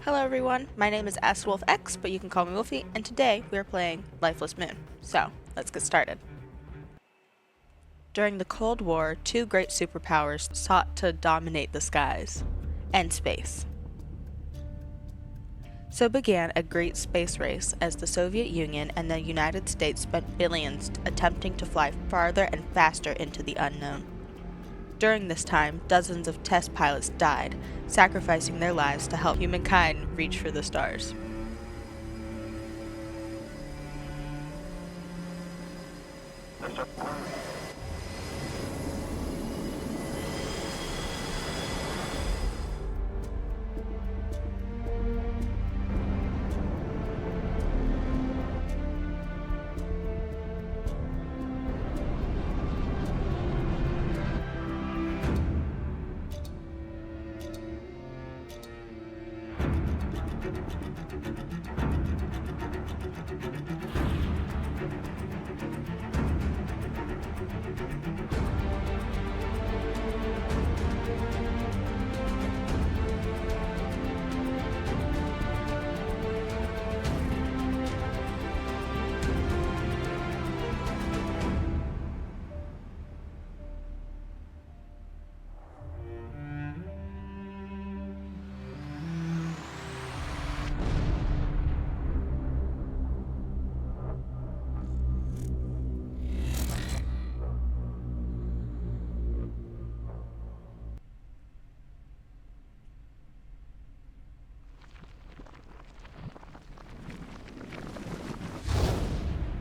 Hello everyone, my name is AskWolfX, but you can call me Wolfie, and today we are playing Lifeless Moon. So, let's get started. During the Cold War, two great superpowers sought to dominate the skies and space. So began a great space race as the Soviet Union and the United States spent billions attempting to fly farther and faster into the unknown. During this time, dozens of test pilots died, sacrificing their lives to help humankind reach for the stars.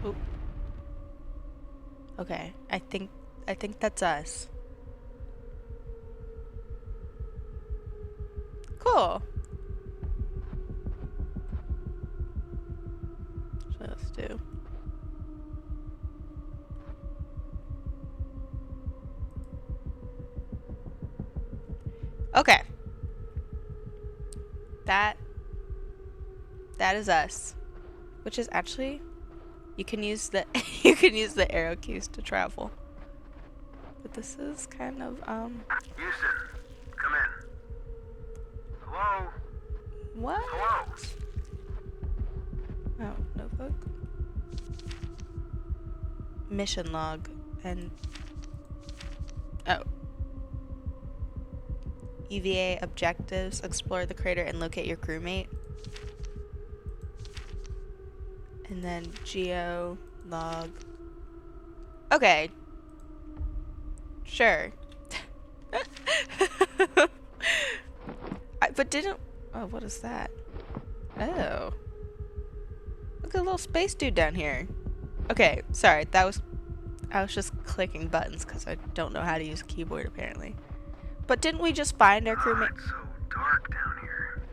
Oop. Okay, I think that's us. Cool. So let's do. Okay. That is us. Which is actually you can use the you can use the arrow keys to travel. But this is kind of Houston, come in. Hello? what? Hello? Oh, notebook. Mission log and oh. EVA objectives, explore the crater and locate your crewmate. And then geo log. Okay. Sure. But didn't... Oh, what is that? Oh. Look at the little space dude down here. Okay, sorry. I was just clicking buttons because I don't know how to use a keyboard apparently. But didn't we just find our crewmate? It's so dark down here.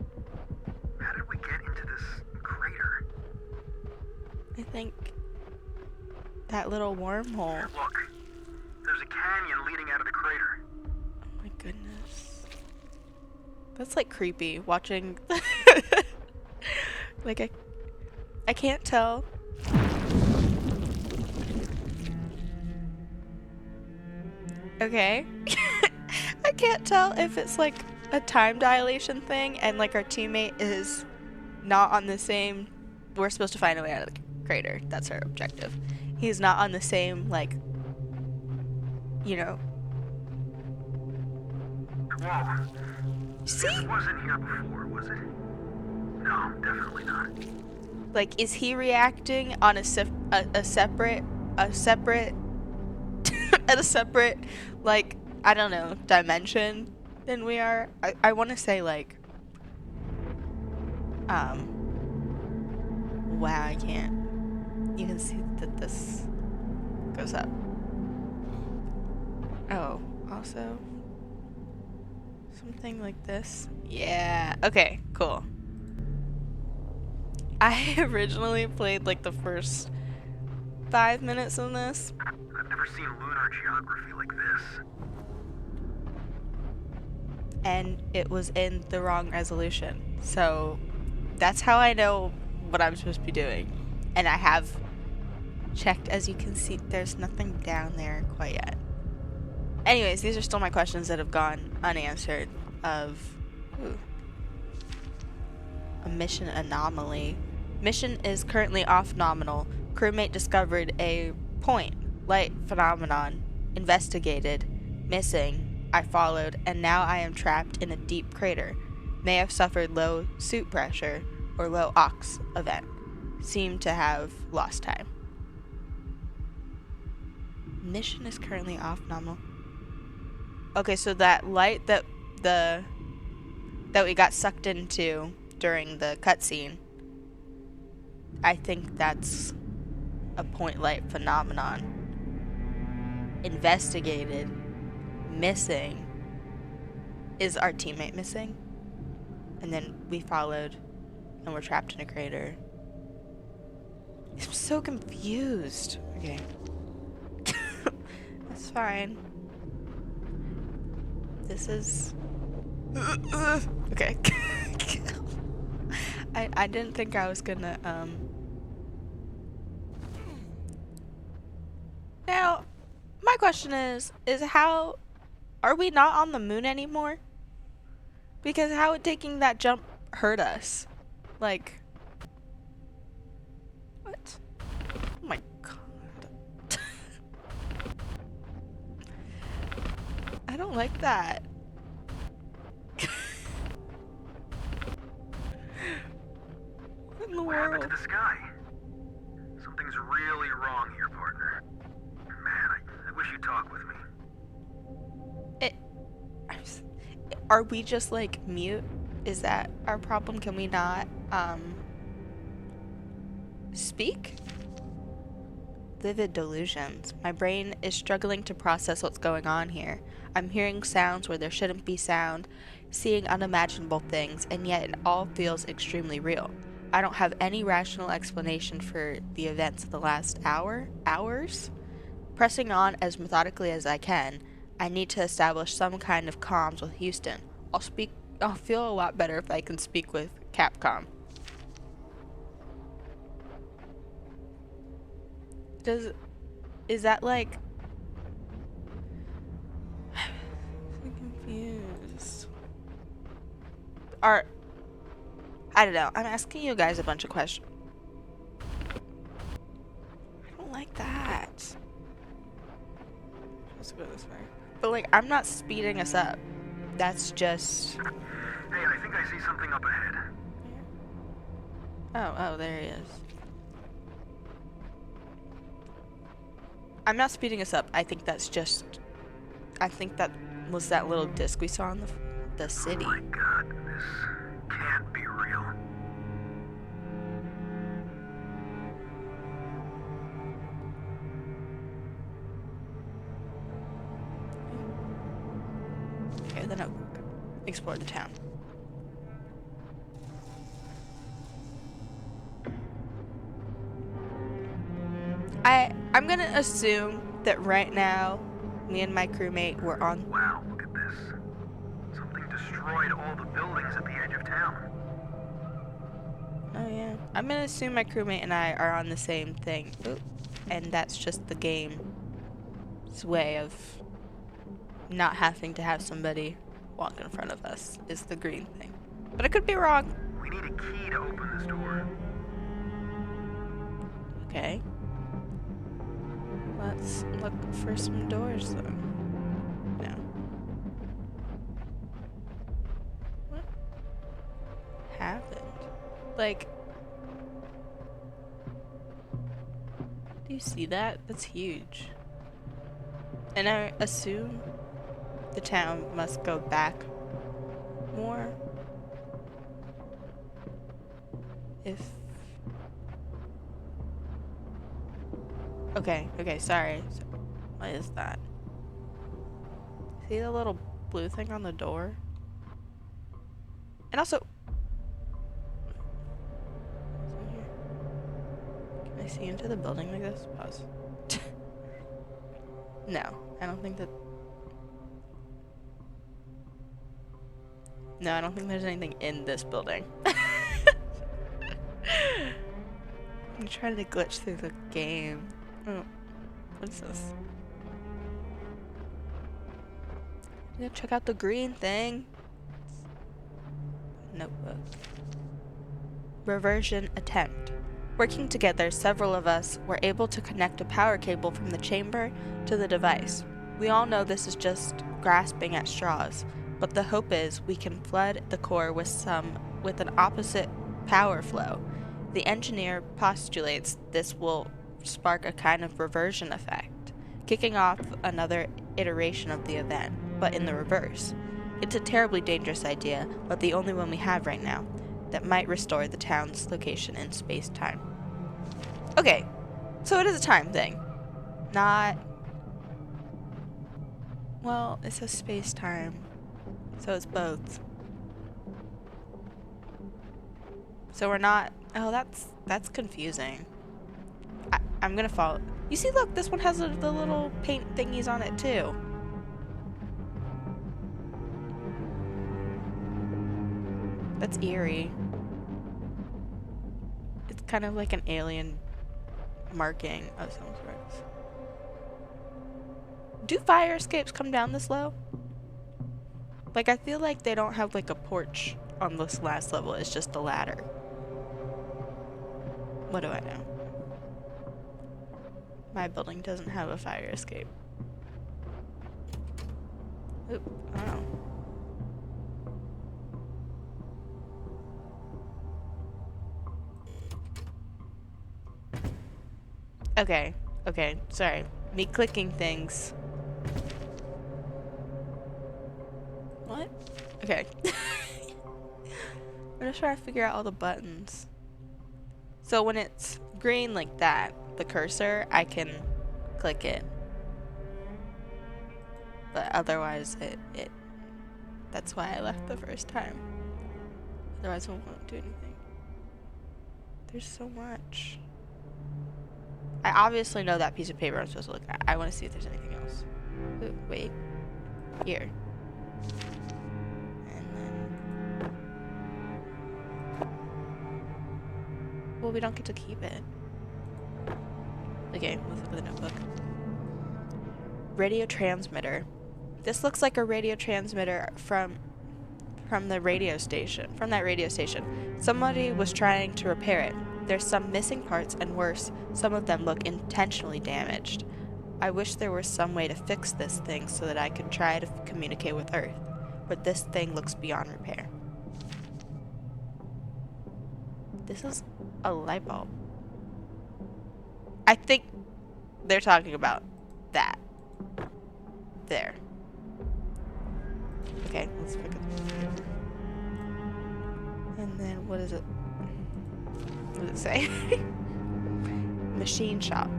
How did we get into this crater? I think that little wormhole. Look, there's a canyon leading out of the crater. Oh my goodness. That's like creepy watching. Like I can't tell. Okay. I can't tell if it's like a time dilation thing and like our teammate is not on the same. We're supposed to find a way out of the crater. That's our objective. He's not on the same, like, you know. Whoa. See? It wasn't here before, was it? No, definitely not. Like, is he reacting on a separate, like, I don't know, dimension than we are? I want to say, like, wow, I can't. You can see that this goes up. Oh, also something like this. Yeah, okay, cool. I originally played like the first 5 minutes of this. I've never seen lunar geography like this. And it was in the wrong resolution. So that's how I know what I'm supposed to be doing. And I have checked, as you can see, there's nothing down there quite yet. Anyways, these are still my questions that have gone unanswered of... Ooh. mission anomaly. Mission is currently off nominal. Crewmate discovered a point light phenomenon. Investigated. Missing. I followed, and now I am trapped in a deep crater. May have suffered low suit pressure or low ox event. Seem to have lost time. Mission is currently off nominal. Okay, so that light that we got sucked into during the cutscene, I think that's a point light phenomenon. Investigated. Missing. Is our teammate missing? And then we followed, and we're trapped in a crater. I'm so confused. Okay. That's fine. This is... Okay. I didn't think I was gonna, Now, my question is how... Are we not on the moon anymore? Because how would taking that jump hurt us? Like... What? Oh my god. I don't like that. What in the What happened world? to the sky? Something's really wrong here, partner. Man, I wish you'd talk with me. Are we just like mute? Is that our problem? Can we not speak? Vivid delusions. My brain is struggling to process what's going on here. I'm hearing sounds where there shouldn't be sound, seeing unimaginable things, and yet it all feels extremely real. I don't have any rational explanation for the events of the last hours. Pressing on as methodically as I can, I need to establish some kind of comms with Houston. I'll feel a lot better if I can speak with Capcom. Is that like... I'm confused. I don't know. I'm asking you guys a bunch of questions. I don't like that. Let's go this way. But like, I'm not speeding us up. That's just... Hey, I think I see something up ahead. Oh, there he is. I'm not speeding us up. I think that's just... I think that was that little disc we saw in the city. Oh my god, this can't be real. Okay, then I'll explore the town. I'm gonna assume that right now, me and my crewmate were on... Wow, look at this. Something destroyed all the buildings at the edge of town. Oh yeah. I'm gonna assume my crewmate and I are on the same thing. Oop. And that's just the game's way of not having to have somebody walk in front of us, is the green thing. But I could be wrong. We need a key to open this door. Okay. Let's look for some doors then. No. What happened? Like, do you see that? That's huge. And I assume the town must go back more. If... Okay, sorry. So, what is that? See the little blue thing on the door? And also... What's in here? Can I see into the building like this? Pause. No, I don't think that... No, I don't think there's anything in this building. I'm trying to glitch through the game. Oh, what's this? I'm gonna check out the green thing. Notebook. reversion attempt. Working together, several of us were able to connect a power cable from the chamber to the device. We all know this is just grasping at straws, but the hope is we can flood the core with an opposite power flow. The engineer postulates this will spark a kind of reversion effect, kicking off another iteration of the event, but in the reverse. It's a terribly dangerous idea, but the only one we have right now, that might restore the town's location in space-time. Okay, so it is a time thing. Not... Well, it says space-time, so it's both. So we're not... Oh, that's confusing. I'm gonna follow... You see, look, this one has the little paint thingies on it, too. That's eerie. It's kind of like an alien marking of some sorts. Do fire escapes come down this low? Like, I feel like they don't have, like, a porch on this last level. It's just a ladder. What do I know? My building doesn't have a fire escape. Oop, oh. Okay, sorry. Me clicking things. What? Okay. I'm just trying to figure out all the buttons. So when it's green like that, the cursor, I can click it. But otherwise, that's why I left the first time. Otherwise, it won't do anything. There's so much. I obviously know that piece of paper I'm supposed to look at. I want to see if there's anything else. Ooh, wait. Here. And then... Well, we don't get to keep it. Okay, let's look at the notebook. Radio transmitter. This looks like a radio transmitter from the radio station. From that radio station. Somebody was trying to repair it. There's some missing parts, and worse, some of them look intentionally damaged. I wish there were some way to fix this thing so that I could try to communicate with Earth, but this thing looks beyond repair. This is a light bulb. I think they're talking about that. There. Okay, let's pick up the paper. And then, what is it? What does it say? Machine shop.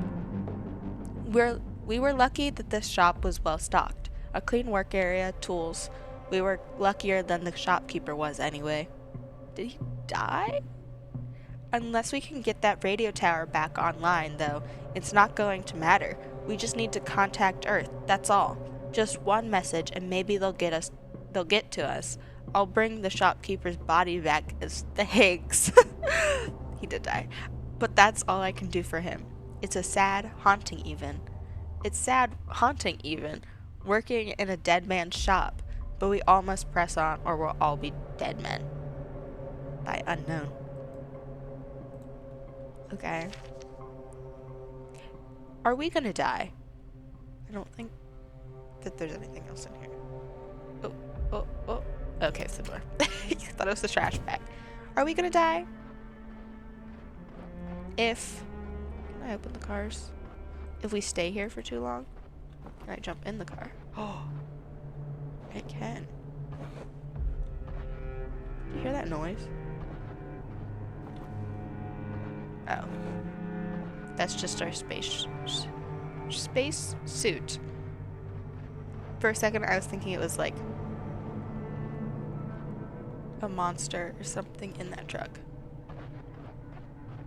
We were lucky that this shop was well stocked. A clean work area, tools. We were luckier than the shopkeeper was anyway. Did he die? Unless we can get that radio tower back online, though, it's not going to matter. We just need to contact Earth, that's all. Just one message and maybe they'll get to us. I'll bring the shopkeeper's body back as thanks. He did die. But that's all I can do for him. It's a sad, haunting even. It's sad, haunting even, working in a dead man's shop. But we all must press on or we'll all be dead men. By unknown. Okay. Are we gonna die? I don't think that there's anything else in here. Oh. Okay, it's the door. I thought it was the trash bag. Are we gonna die? Can I open the cars? If we stay here for too long? Can I jump in the car? Oh, I can. Do you hear that noise? Oh. That's just our space suit. For a second, I was thinking it was like a monster or something in that truck.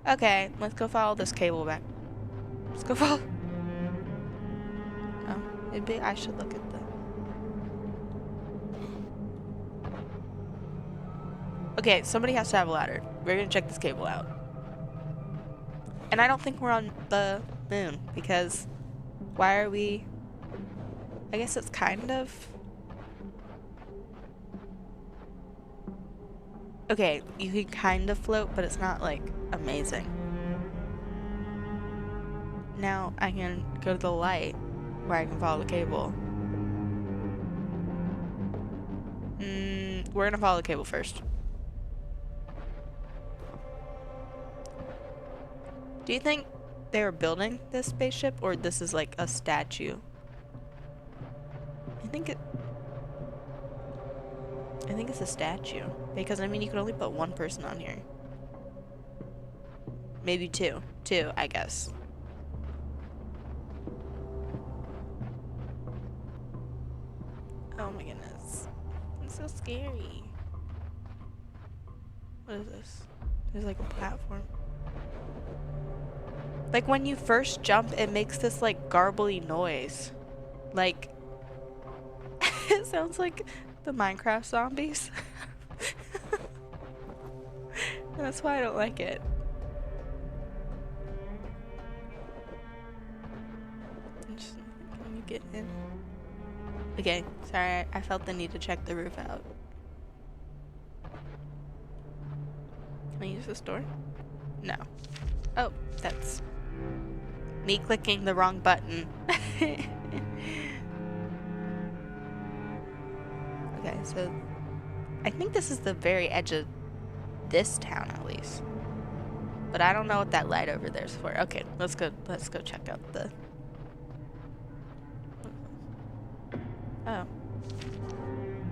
Okay, let's go follow this cable back. Let's go follow. Oh, maybe I should look at the... Okay, somebody has to have a ladder. We're gonna check this cable out. And I don't think we're on the moon, because why are we... I guess it's kind of... Okay, you can kind of float, but it's not, like, amazing. Now I can go to the light where I can follow the cable. We're gonna follow the cable first. Do you think they were building this spaceship, or this is like a statue? I think it's a statue. Because, I mean, you could only put one person on here. Maybe two. Two, I guess. Oh my goodness. It's so scary. What is this? There's like a platform. Like, when you first jump, it makes this, like, garbly noise. Like, it sounds like the Minecraft zombies. That's why I don't like it. Just, can you get in? Okay, sorry, I felt the need to check the roof out. Can I use this door? No. Oh, that's me clicking the wrong button. Okay, so I think this is the very edge of this town, at least. But I don't know what that light over there is for. Okay, let's go check out the... Oh.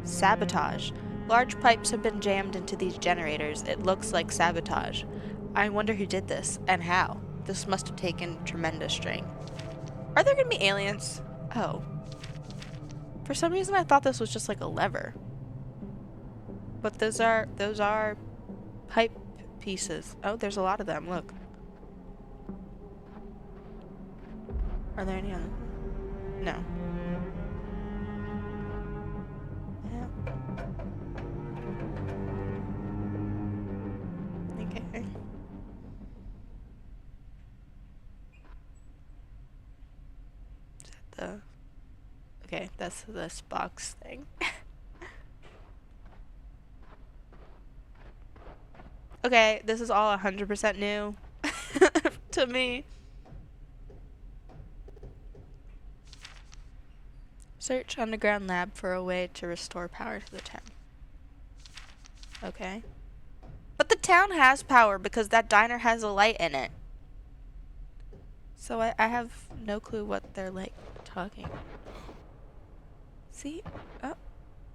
Sabotage. Large pipes have been jammed into these generators. It looks like sabotage. I wonder who did this, and how. This must have taken tremendous strain. Are there gonna be aliens? Oh. For some reason I thought this was just like a lever. But those are pipe pieces. Oh, there's a lot of them, look. Are there any on them? No. Yeah. Okay. Is that the... Okay, that's this box thing. Okay, this is all 100% new to me. Search underground lab for a way to restore power to the town. Okay. But the town has power because that diner has a light in it. So I have no clue what they're like talking. See?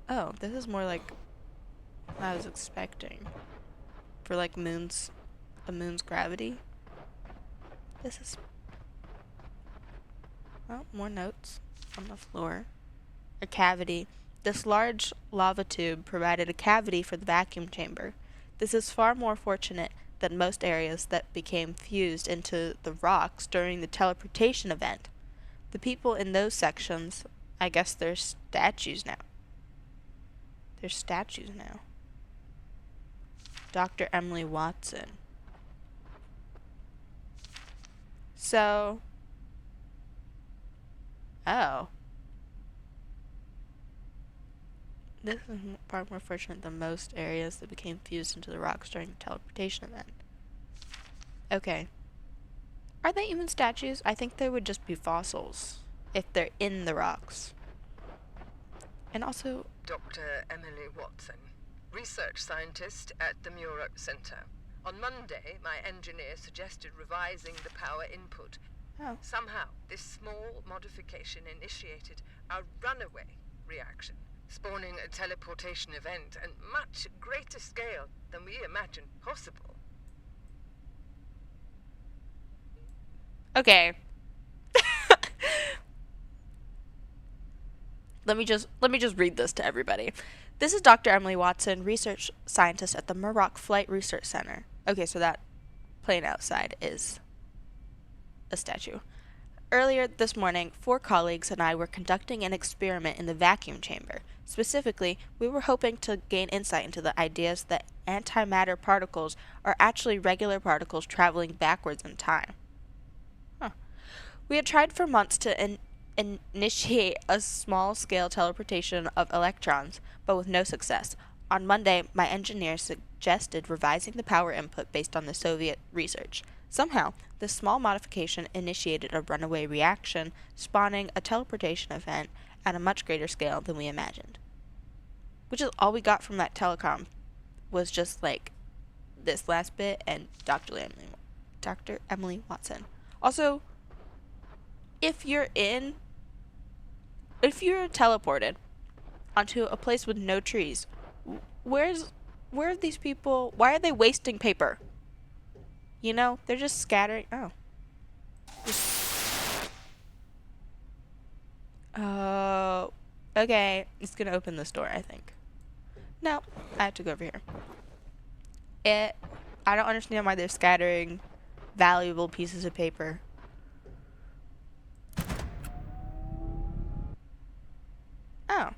Oh, this is more like what I was expecting. For like a moon's gravity. This is... Oh, more notes on the floor. A cavity. This large lava tube provided a cavity for the vacuum chamber. This is far more fortunate than most areas that became fused into the rocks during the teleportation event. The people in those sections, I guess they're statues now. They're statues now. Dr. Emily Watson. So... Oh. This is far more fortunate than most areas that became fused into the rocks during the teleportation event. Okay. Are they even statues? I think they would just be fossils if they're in the rocks. And also... Dr. Emily Watson, research scientist at the Murat Center. On Monday, my engineer suggested revising the power input. Oh. Somehow, this small modification initiated a runaway reaction, spawning a teleportation event at much greater scale than we imagined possible. Okay. Let me just read this to everybody. This is Dr. Emily Watson, research scientist at the Murat Flight Research Center. Okay, so that plane outside is a statue. Earlier this morning, 4 colleagues and I were conducting an experiment in the vacuum chamber. Specifically, we were hoping to gain insight into the ideas that antimatter particles are actually regular particles traveling backwards in time. Huh. We had tried for months to initiate a small-scale teleportation of electrons, but with no success. On Monday, my engineer suggested revising the power input based on the Soviet research. Somehow, this small modification initiated a runaway reaction, spawning a teleportation event at a much greater scale than we imagined. Which is all we got from that telecom, was just like this last bit and Dr. Emily Watson. Also, if you're teleported onto a place with no trees, where are these people? Why are they wasting paper? You know, they're just scattering. Oh, okay. It's gonna open this door, I think. No, I have to go over here. I don't understand why they're scattering valuable pieces of paper. Oh.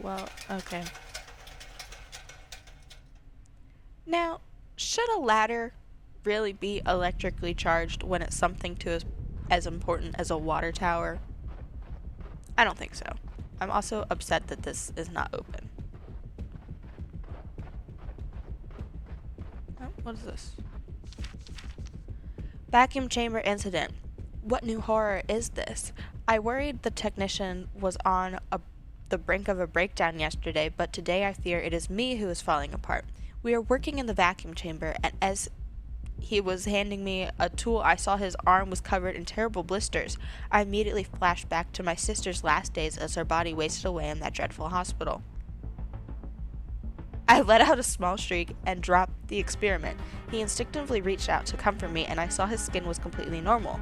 Well, okay. Now, should a ladder really be electrically charged when it's something as important as a water tower? I don't think so. I'm also upset that this is not open. Oh, what is this? Vacuum chamber incident. What new horror is this? I worried the technician was on the brink of a breakdown yesterday, but today I fear it is me who is falling apart. We are working in the vacuum chamber, and as he was handing me a tool, I saw his arm was covered in terrible blisters. I immediately flashed back to my sister's last days as her body wasted away in that dreadful hospital. I let out a small shriek and dropped the experiment. He instinctively reached out to comfort me, and I saw his skin was completely normal.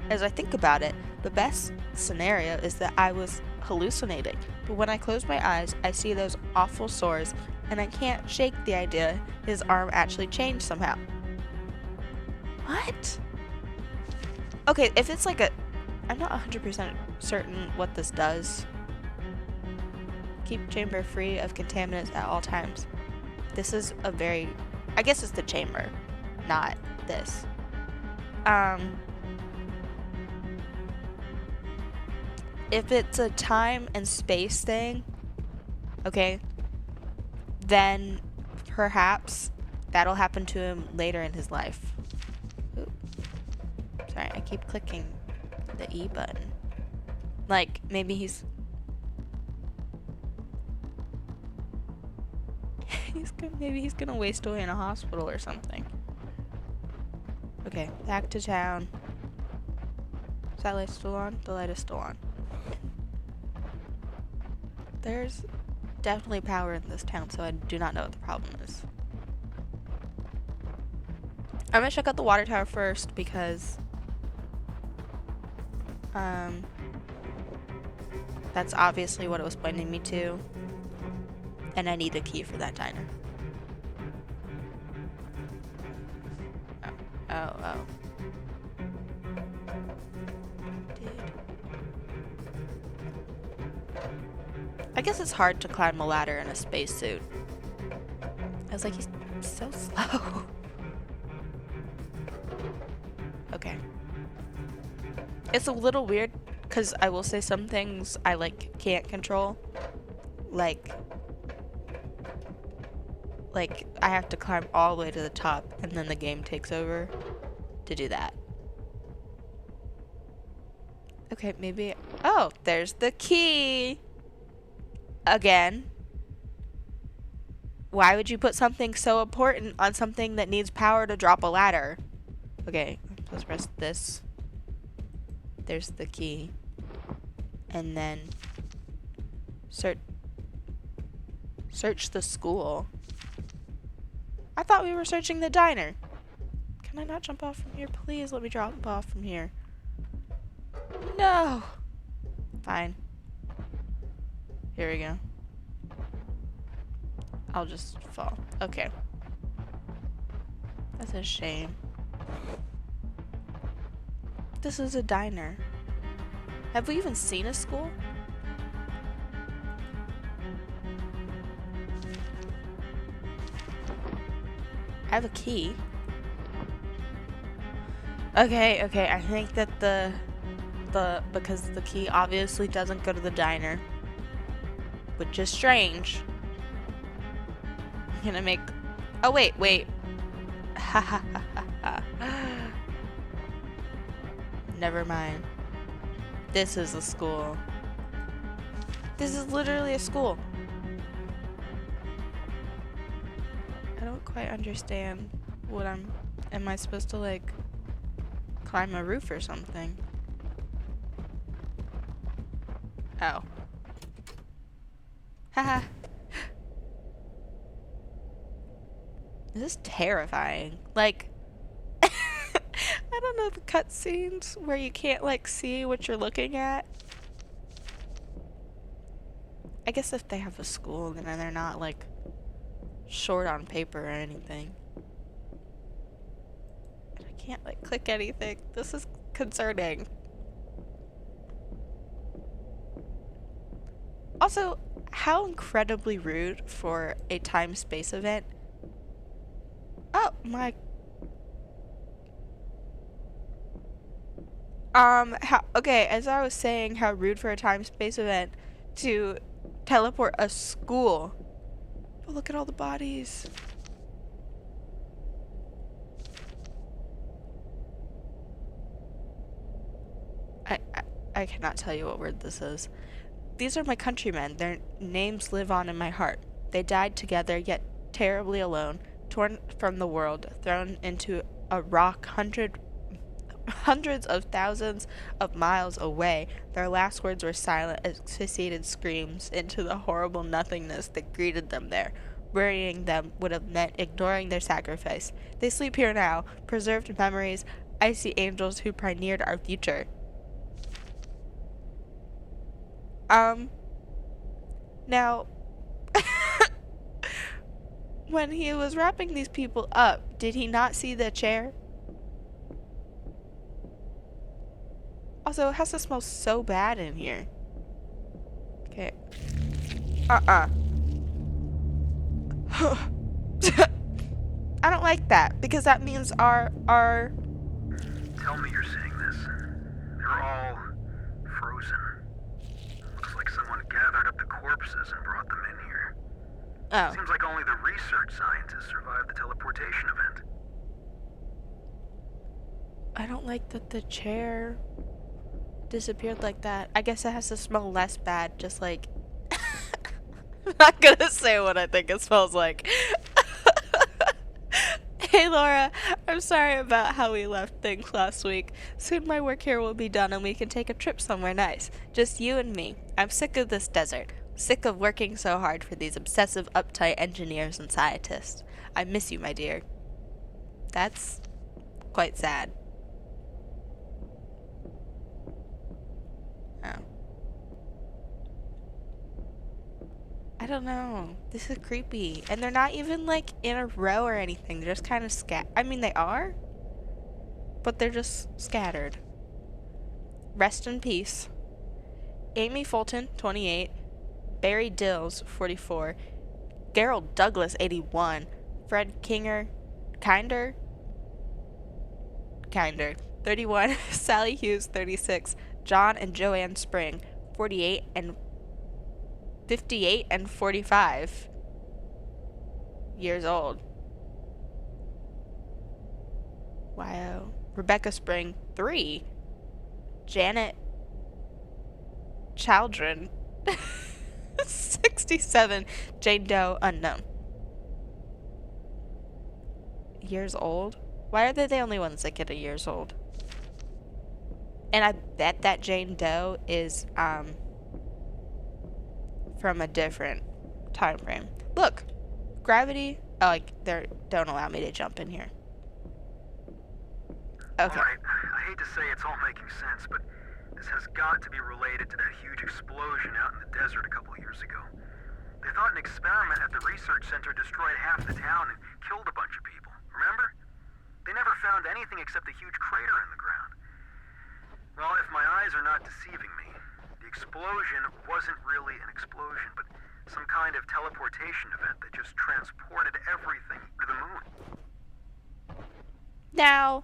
As I think about it, the best scenario is that I was hallucinating, but when I close my eyes, I see those awful sores, and I can't shake the idea his arm actually changed somehow. What? Okay, if it's like I'm not 100% certain what this does. Keep chamber free of contaminants at all times. This is I guess it's the chamber, not this. If it's a time and space thing, okay, then perhaps that'll happen to him later in his life. Ooh. Sorry, I keep clicking the E button. Like, maybe he's gonna waste away in a hospital or something. Okay, back to town. Is that light still on? The light is still on. There's definitely power in this town, so I do not know what the problem is. I'm gonna check out the water tower first because that's obviously what it was pointing me to, and I need a key for that diner. Oh. I guess it's hard to climb a ladder in a spacesuit. I was like, he's so slow. Okay. It's a little weird, because I will say some things I, can't control. Like, I have to climb all the way to the top, and then the game takes over to do that. Okay, maybe... Oh, there's the key! Again. Why would you put something so important on something that needs power to drop a ladder? Okay, let's press this. There's the key. And then search the school. I thought we were searching the diner. Can I not jump off from here? Please let me jump off from here. No. Fine. Here we go. I'll just fall. Okay. That's a shame. This is a diner. Have we even seen a school? I have a key. Okay, I think that the because the key obviously doesn't go to the diner, which is strange. I'm gonna make. Oh wait. Ha ha ha ha ha. Never mind. This is a school. This is literally a school. I don't quite understand what am I supposed to like climb a roof or something? Oh. Haha. This is terrifying. Like, I don't know the cutscenes where you can't like see what you're looking at. I guess if they have a school, then they're not like short on paper or anything. And I can't like click anything. This is concerning. Also, how incredibly rude for a time-space event. Oh my. Okay, as I was saying, how rude for a time-space event to teleport a school. But look at all the bodies. I cannot tell you what word this is. These are my countrymen. Their names live on in my heart. They died together, yet terribly alone, torn from the world, thrown into a rock hundreds of thousands of miles away. Their last words were silent, asphyxiated screams into the horrible nothingness that greeted them there. Burying them would have meant ignoring their sacrifice. They sleep here now, preserved memories, icy angels who pioneered our future. Now, when he was wrapping these people up, did he not see the chair? Also, it has to smell so bad in here. Okay. I don't like that, because that means our... Tell me you're seeing this. They're all frozen. Looks like someone gathered up the corpses and brought them in here. Oh. Seems like only the research scientists survived the teleportation event. I don't like that the chair disappeared like that. I guess it has to smell less bad, just like... I'm not gonna say what I think it smells like. Hey Laura, I'm sorry about how we left things last week. Soon my work here will be done and we can take a trip somewhere nice. Just you and me. I'm sick of this desert. Sick of working so hard for these obsessive, uptight engineers and scientists. I miss you, my dear. That's quite sad. Oh. I don't know. This is creepy. And they're not even like in a row or anything. They're just kind of I mean, they are. But they're just scattered. Rest in peace. Amy Fulton, 28. Barry Dills, 44. Gerald Douglas, 81. Fred Kinder, 31. Sally Hughes, 36. John and Joanne Spring, 48 and 58 and 45 years old. Wow. Rebecca Spring, 3. Janet Chaldron, 67. Jane Doe, unknown. Years old? Why are they the only ones that get a years old? And I bet that Jane Doe is, from a different time frame. Look! Gravity. Oh, don't allow me to jump in here. Okay. Alright, I hate to say it's all making sense, but this has got to be related to that huge explosion out in the desert a couple of years ago. They thought an experiment at the research center destroyed half the town and killed a bunch of people. Remember? They never found anything except a huge crater in the ground. Well, if my eyes are not deceiving me, the explosion wasn't really an explosion, but some kind of teleportation event that just transported everything to the moon. Now,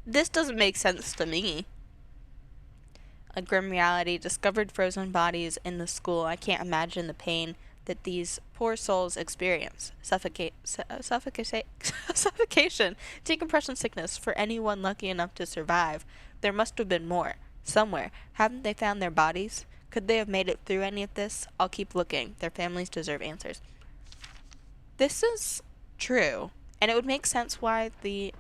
this doesn't make sense to me. A grim reality. Discovered frozen bodies in the school. I can't imagine the pain that these poor souls experience. Suffocation. Decompression sickness for anyone lucky enough to survive. There must have been more. Somewhere. Haven't they found their bodies? Could they have made it through any of this? I'll keep looking. Their families deserve answers. This is true. And it would make sense why the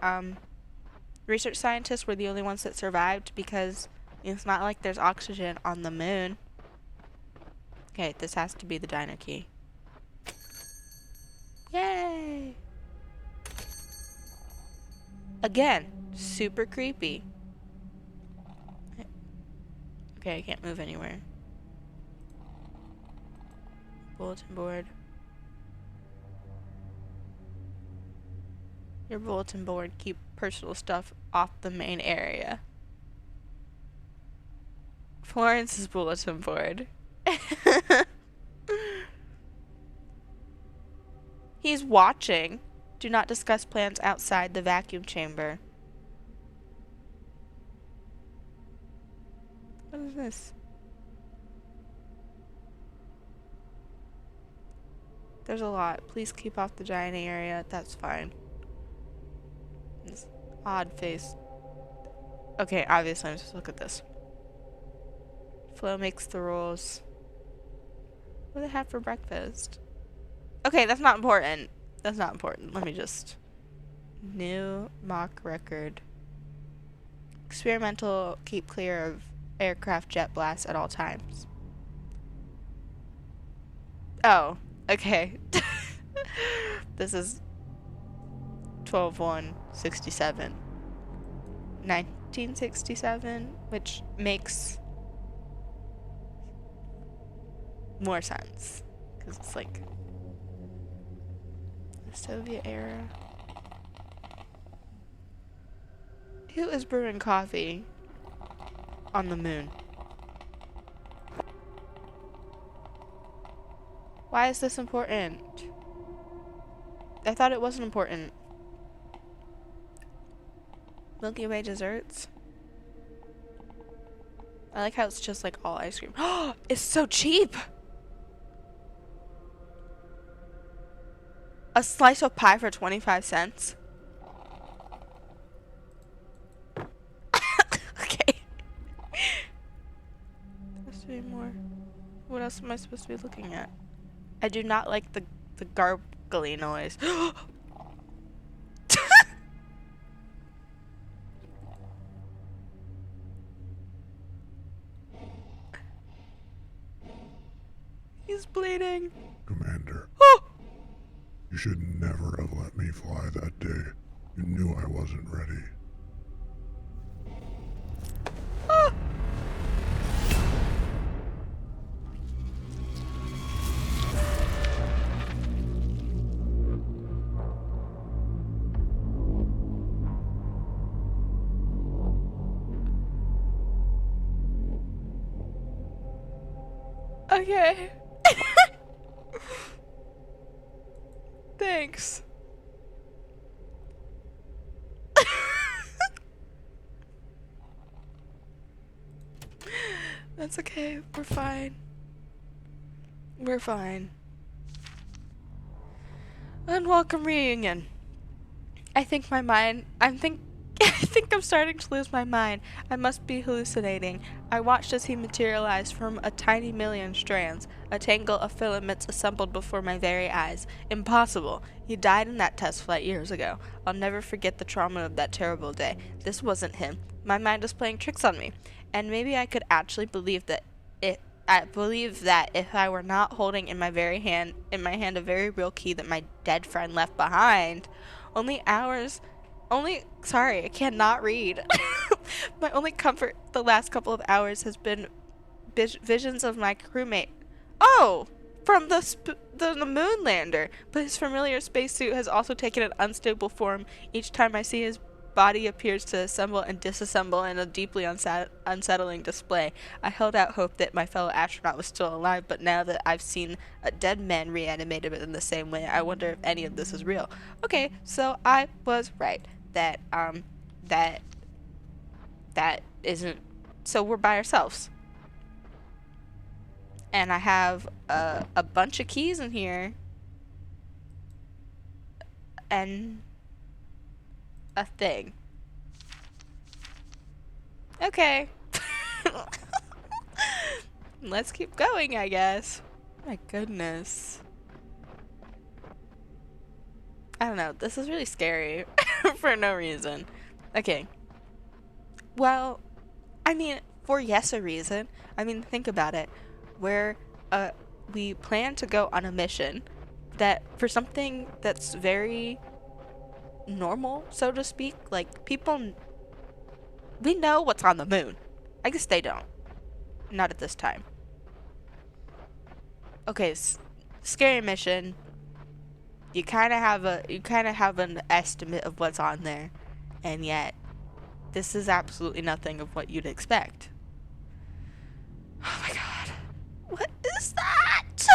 research scientists were the only ones that survived, because it's not like there's oxygen on the moon. Okay, this has to be the dino key. Yay! Again, super creepy. Okay, I can't move anywhere. Bulletin board. Your bulletin board. Keep personal stuff off the main area. Florence's bulletin board. He's watching. Do not discuss plans outside the vacuum chamber. What is this? There's a lot. Please keep off the giant area. That's fine. This odd face. Okay, obviously I'm supposed to look at this. Flo makes the rules. What do they have for breakfast? Okay, that's not important. That's not important. Let me just... New mock record. Experimental, keep clear of aircraft jet blasts at all times. Oh, okay. This is 12/1/67. 1967, which makes more sense. Because it's like the Soviet era. Who is brewing coffee on the moon? Why is this important? I thought it wasn't important. Milky Way desserts? I like how it's just like all ice cream. Oh, it's so cheap! A slice of pie for 25 cents? Okay. There has to be more. What else am I supposed to be looking at? I do not like the gargly noise. He's bleeding. Commander, Oh! you should never have let me fly that day. You knew I wasn't ready. Ah! Okay. Thanks. That's okay. We're fine. We're fine. Unwelcome reunion. I think I'm starting to lose my mind. I must be hallucinating. I watched as he materialized from a tiny million strands. A tangle of filaments assembled before my very eyes. Impossible. He died in that test flight years ago. I'll never forget the trauma of that terrible day. This wasn't him. My mind was playing tricks on me. And maybe I could actually believe that if I were not holding in my hand a very real key that my dead friend left behind. Sorry, I cannot read. My only comfort the last couple of hours has been visions of my crewmate. Oh, from the moon lander. But his familiar spacesuit has also taken an unstable form. Each time I see his body appears to assemble and disassemble in a deeply unsettling display. I held out hope that my fellow astronaut was still alive, but now that I've seen a dead man reanimated in the same way, I wonder if any of this is real. Okay, so I was right. That isn't So we're by ourselves. And I have a bunch of keys in here. And a thing. Okay. Let's keep going, I guess. My goodness. I don't know. This is really scary for no reason. Okay. Well, I mean, for yes a reason. I mean, think about it. Where we plan to go on a mission that for something that's very normal, so to speak. Like, people, we know what's on the moon. I guess they don't. Not at this time. Okay, scary mission. You kind of have an estimate of what's on there, and yet this is absolutely nothing of what you'd expect. Oh my god. What is that?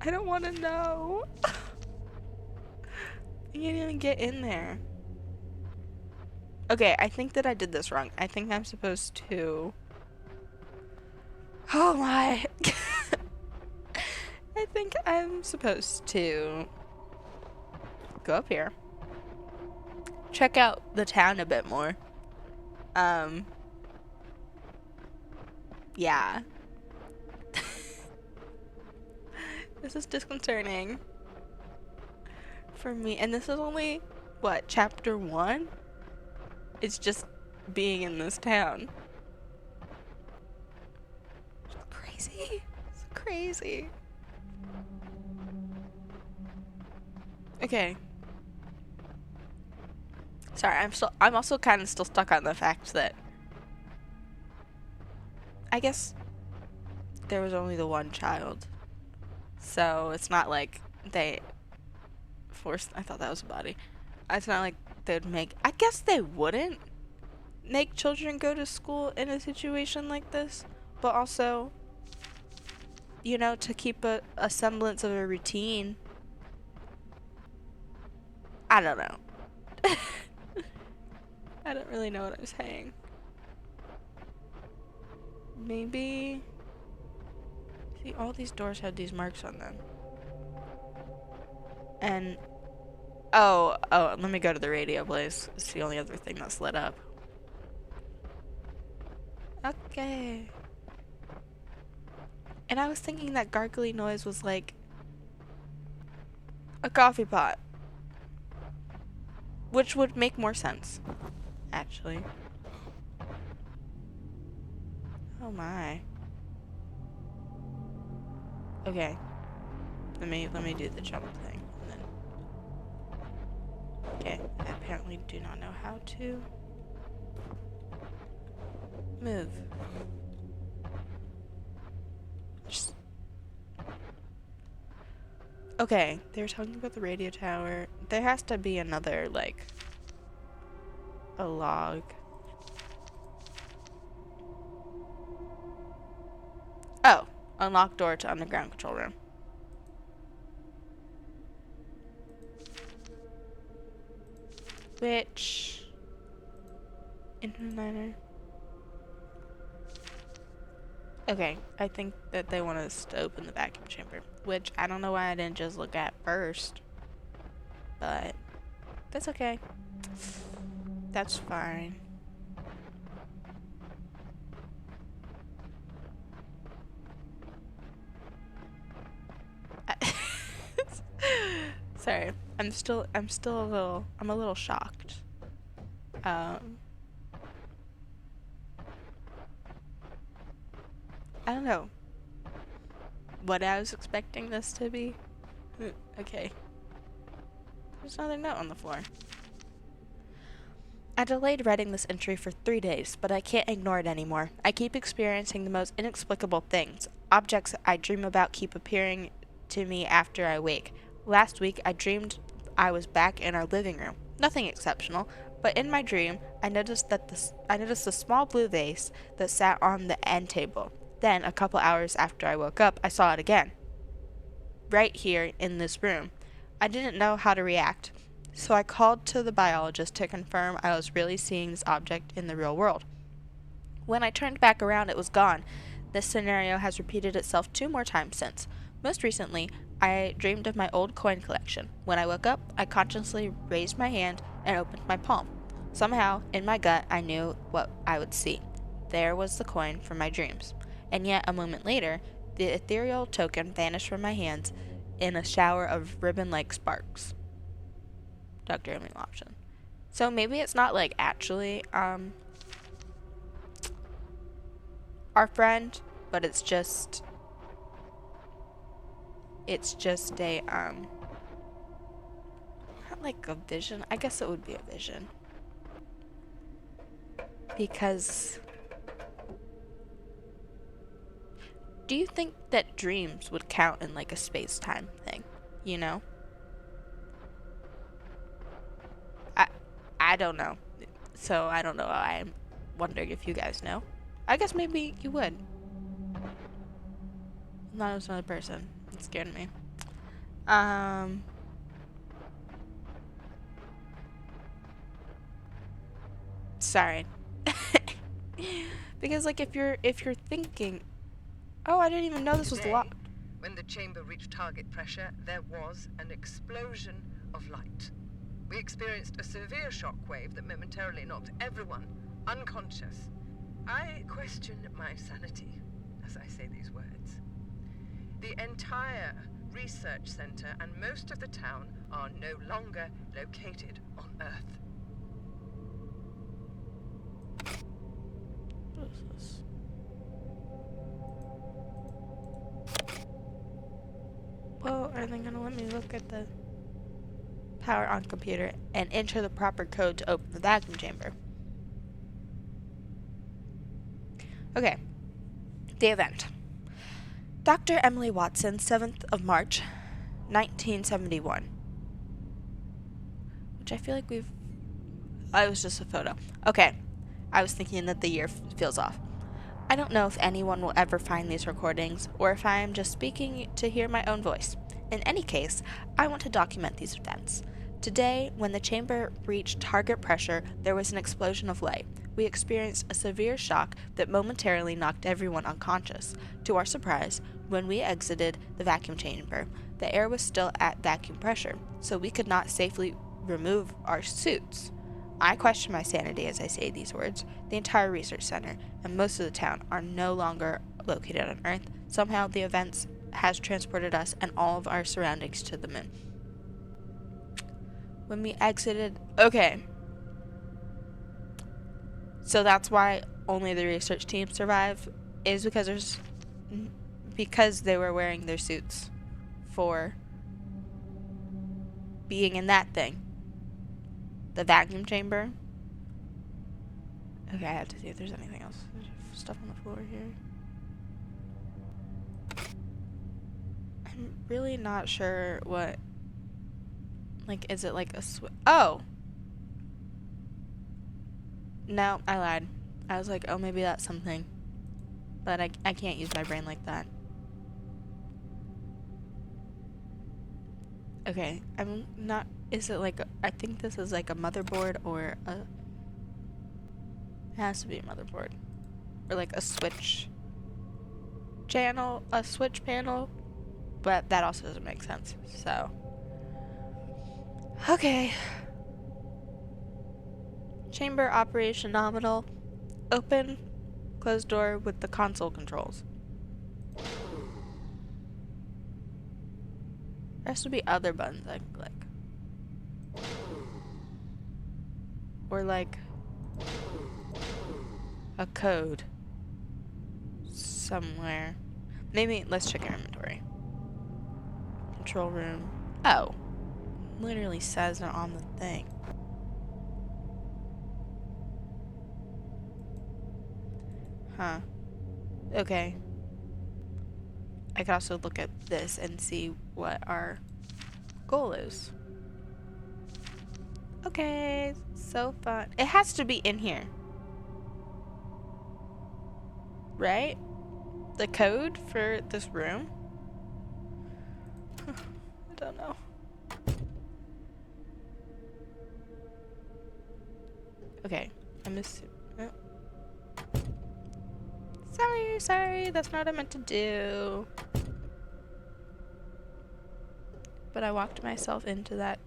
I don't want to know. I can't even get in there. Okay, I think that I did this wrong. I think I'm supposed to... Oh my... I think I'm supposed to go up here. Check out the town a bit more. Yeah. This is disconcerting for me. And this is only, what, chapter 1? It's just being in this town. It's crazy. It's crazy. Okay. Sorry, I'm also kind of still stuck on the fact that I guess there was only the one child. So it's not like they forced, I thought that was a body. It's not like they'd make, I guess they wouldn't make children go to school in a situation like this, but also, you know, to keep a semblance of a routine. I don't know. I don't really know what I'm saying. Maybe... See, all these doors had these marks on them. And... Oh, let me go to the radio place. It's the only other thing that's lit up. Okay. And I was thinking that gargly noise was like... a coffee pot. Which would make more sense, actually. Oh my. Okay. Let me do the jump thing. And then... Okay, I apparently do not know how to move. Just... Okay, they were talking about the radio tower. There has to be another, like, a log. Oh, unlocked door to underground control room. Which... Into the niner. Okay, I think that they want us to open the vacuum chamber, which I don't know why I didn't just look at first, but that's okay. That's fine. Sorry, I'm a little shocked. I don't know what I was expecting this to be. Okay. There's another note on the floor. I delayed writing this entry for 3 days, but I can't ignore it anymore. I keep experiencing the most inexplicable things. Objects I dream about keep appearing to me after I wake. Last week, I dreamed I was back in our living room. Nothing exceptional, but in my dream, I noticed a small blue vase that sat on the end table. Then, a couple hours after I woke up, I saw it again. Right here in this room. I didn't know how to react, so I called to the biologist to confirm I was really seeing this object in the real world. When I turned back around, it was gone. This scenario has repeated itself 2 more times since. Most recently, I dreamed of my old coin collection. When I woke up, I consciously raised my hand and opened my palm. Somehow, in my gut, I knew what I would see. There was the coin from my dreams. And yet, a moment later, the ethereal token vanished from my hands in a shower of ribbon-like sparks. Dr. Emily option. So maybe it's not like actually our friend, but it's just a not like a vision. I guess it would be a vision. Because do you think that dreams would count in like a space-time thing, you know? I don't know. So I don't know. I'm wondering if you guys know. I guess maybe you would. Not as another person. It scared me. Sorry. Because like if you're thinking, oh, I didn't even know this was Today, locked. when the chamber reached target pressure, there was an explosion of light. We experienced a severe shock wave that momentarily knocked everyone unconscious. I question my sanity as I say these words. The entire research center and most of the town are no longer located on Earth. What is this? Well, are they gonna let me look at the power on computer and enter the proper code to open the vacuum chamber? Okay. The event. Dr. Emily Watson, 7th of March, 1971. Which I feel like we've... Oh, it was just a photo. Okay. I was thinking that the year feels off. I don't know if anyone will ever find these recordings, or if I am just speaking to hear my own voice. In any case, I want to document these events. Today, when the chamber reached target pressure, there was an explosion of light. We experienced a severe shock that momentarily knocked everyone unconscious. To our surprise, when we exited the vacuum chamber, the air was still at vacuum pressure, so we could not safely remove our suits. I question my sanity as I say these words. The entire research center and most of the town are no longer located on Earth. Somehow the events has transported us and all of our surroundings to the moon. When we exited... Okay. So that's why only the research team survived, is because they were wearing their suits for being in that thing. The vacuum chamber. Okay, I have to see if there's anything else. There's stuff on the floor here. I'm really not sure what... Like, is it like a Oh! No, I lied. I was like, oh, maybe that's something. But I can't use my brain like that. Okay, I'm not... Is it like... I think this is like a motherboard or a... It has to be a motherboard. Or like a switch channel, a switch panel. But that also doesn't make sense, so... Okay. Chamber operation nominal. Open, closed door with the console controls. There has to be other buttons I can click. Or like a code somewhere. Maybe let's check our inventory. Control room. Oh. Literally says it on the thing. Huh. Okay. I could also look at this and see what our goal is. Okay, so fun. It has to be in here. Right? The code for this room? I don't know. Okay. I'm assuming. Oh. Sorry, that's not what I meant to do. But I walked myself into that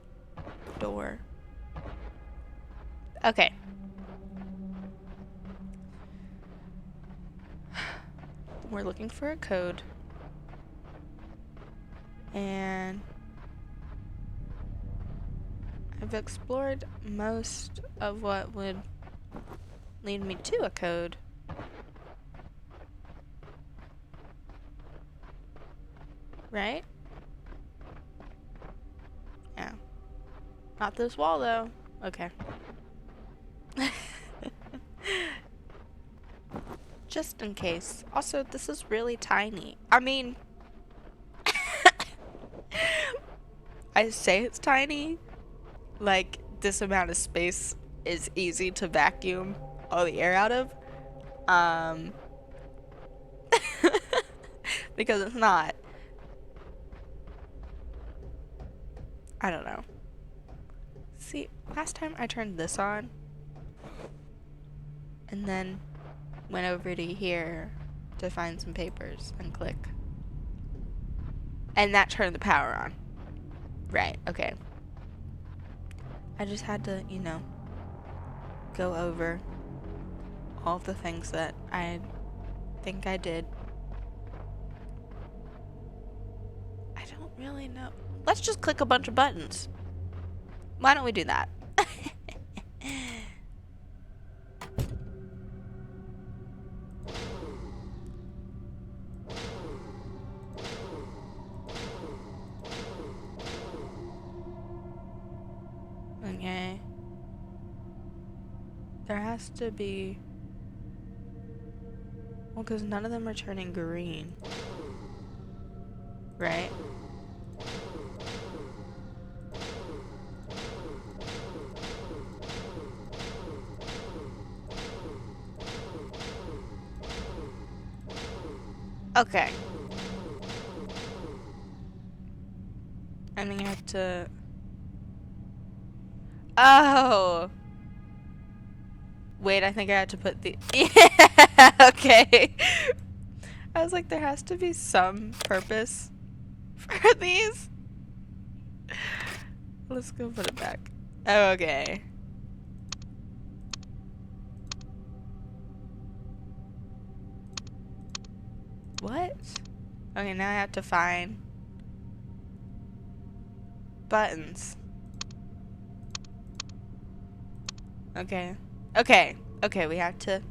door. Okay. We're looking for a code. And I've explored most of what would lead me to a code. Right? Yeah. Not this wall, though. Okay. Just in case. Also, this is really tiny. I mean, I say it's tiny. Like, this amount of space is easy to vacuum all the air out of. Because it's not. I don't know. See, last time I turned this on and then went over to here to find some papers and click. And that turned the power on. Right, okay. I just had to, you know, go over all of the things that I think I did. I don't really know. Let's just click a bunch of buttons. Why don't we do that? Okay. There has to be... Well, because none of them are turning green. Right? Okay. I think I have to... Oh! Wait, I think I had to put the... Yeah, okay. I was like, there has to be some purpose for these. Let's go put it back. Okay. What? Okay, now I have to find buttons. Okay. Okay. Okay, we have to...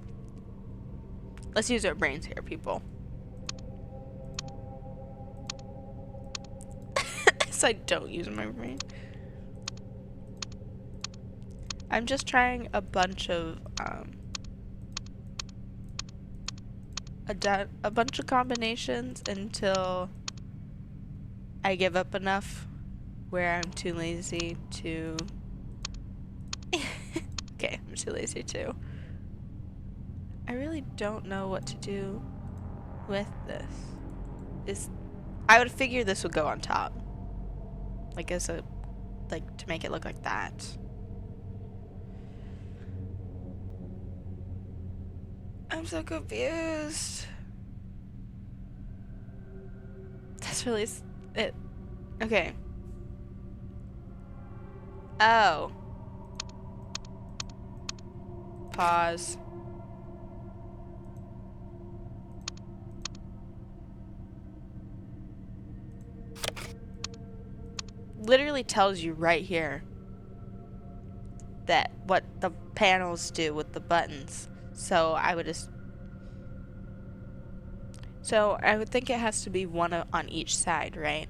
Let's use our brains here, people. So I don't use my brain. I'm just trying a bunch of, a bunch of combinations until I give up enough where I'm too lazy to... Okay, I'm too lazy to. I really don't know what to do with this. I would figure this would go on top. Like as a, like to make it look like that. I'm so confused. That's really it. Okay. Oh. Pause. Literally tells you right here that what the panels do with the buttons. So I would just... So I would think it has to be one on each side, right?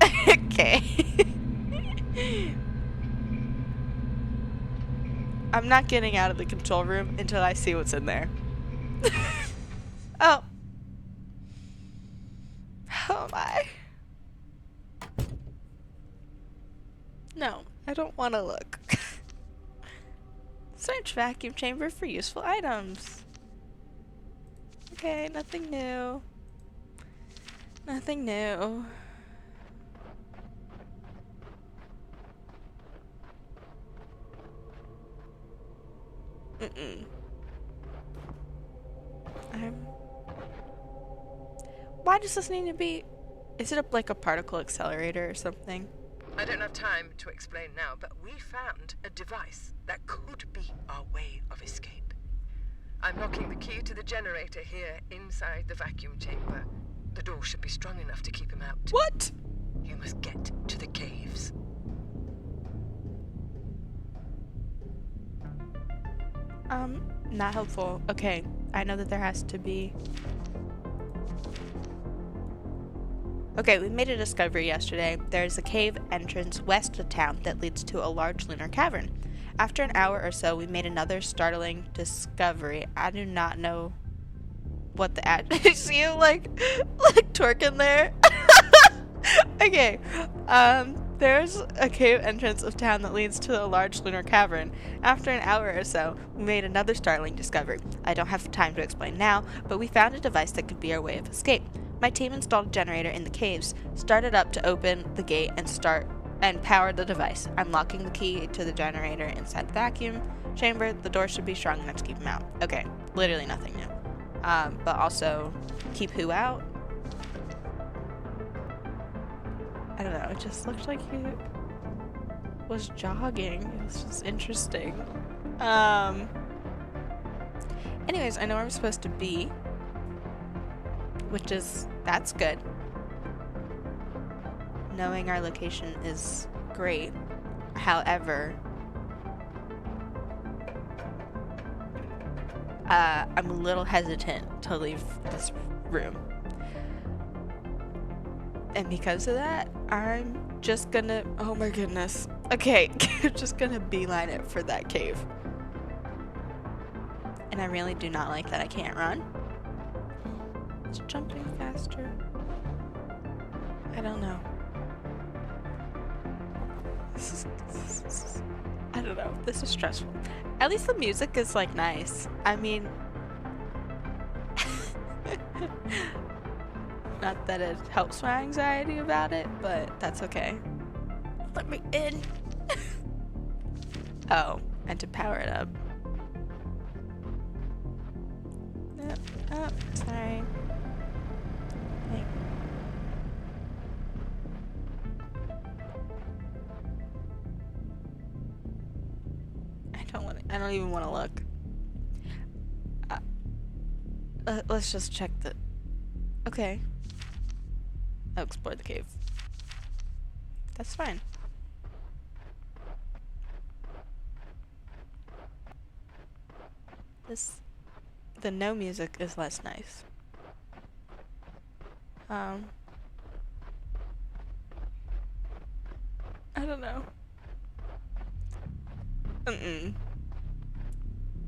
Okay. I'm not getting out of the control room until I see what's in there. Oh. Oh my. No, I don't want to look. Search vacuum chamber for useful items. Okay, nothing new. Nothing new. Mm-mm. Why does this need to be... Is it like a particle accelerator or something? I don't have time to explain now, but we found a device that could be our way of escape. I'm locking the key to the generator here inside the vacuum chamber. The door should be strong enough to keep him out. What? You must get to the caves. Not helpful. Okay, I know that there has to be... Okay, we made a discovery yesterday. There's a cave entrance west of town that leads to a large lunar cavern. After an hour or so, we made another startling discovery. I do not know what the you see you like twerking there? Okay, there's a cave entrance of town that leads to a large lunar cavern. After an hour or so, we made another startling discovery. I don't have time to explain now, but we found a device that could be our way of escape. My team installed a generator in the caves, started up to open the gate and powered the device. I'm locking the key to the generator inside the vacuum chamber. The door should be strong enough to keep him out. Okay, literally nothing new. But also, keep who out? I don't know, it just looked like he was jogging. It was just interesting. Anyways, I know where I'm supposed to be, that's good. Knowing our location is great. However, I'm a little hesitant to leave this room. And because of that, I'm just gonna, oh my goodness. Okay, I'm just gonna beeline it for that cave. And I really do not like that I can't run. Is jumping faster? I don't know. I don't know. This is stressful. At least the music is like nice. I mean, not that it helps my anxiety about it, but that's okay. Let me in. Oh, and to power it up. Oh, sorry. Hey. I don't even want to look. Let's just check the... Okay. I'll explore the cave. That's fine. The no music is less nice. I don't know.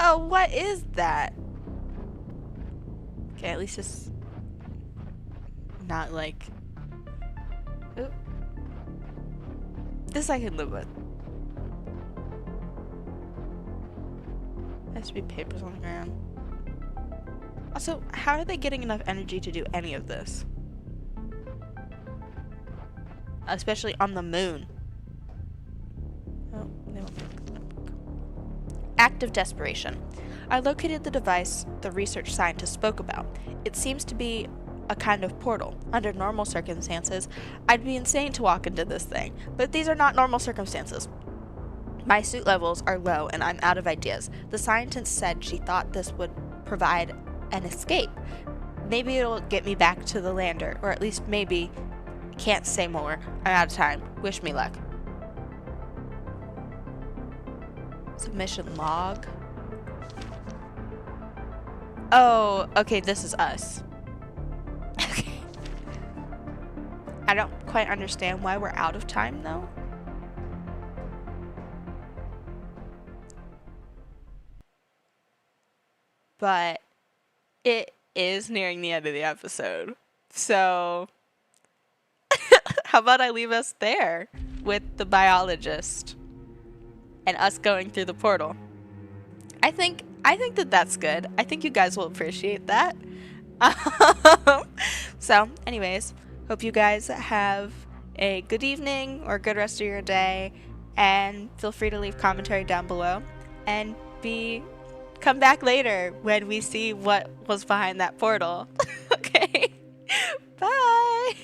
Oh, what is that? Okay, at least it's not like... Oop. This I can live with. Has to be papers on the ground. Also, how are they getting enough energy to do any of this? Especially on the moon. Oh, they won't make the notebook. Act of desperation. I located the device the research scientist spoke about. It seems to be a kind of portal. Under normal circumstances, I'd be insane to walk into this thing, but these are not normal circumstances. My suit levels are low and I'm out of ideas. The scientist said she thought this would provide an escape. Maybe it'll get me back to the lander, or at least maybe. Can't say more. I'm out of time. Wish me luck. Submission log. Oh, okay, this is us. Okay. I don't quite understand why we're out of time, though. But it is nearing the end of the episode. So, how about I leave us there with the biologist and us going through the portal? I think that that's good. I think you guys will appreciate that. So, anyways, Hope you guys have a good evening or good rest of your day, and feel free to leave commentary down below, and come back later when we see what was behind that portal. Okay. Bye.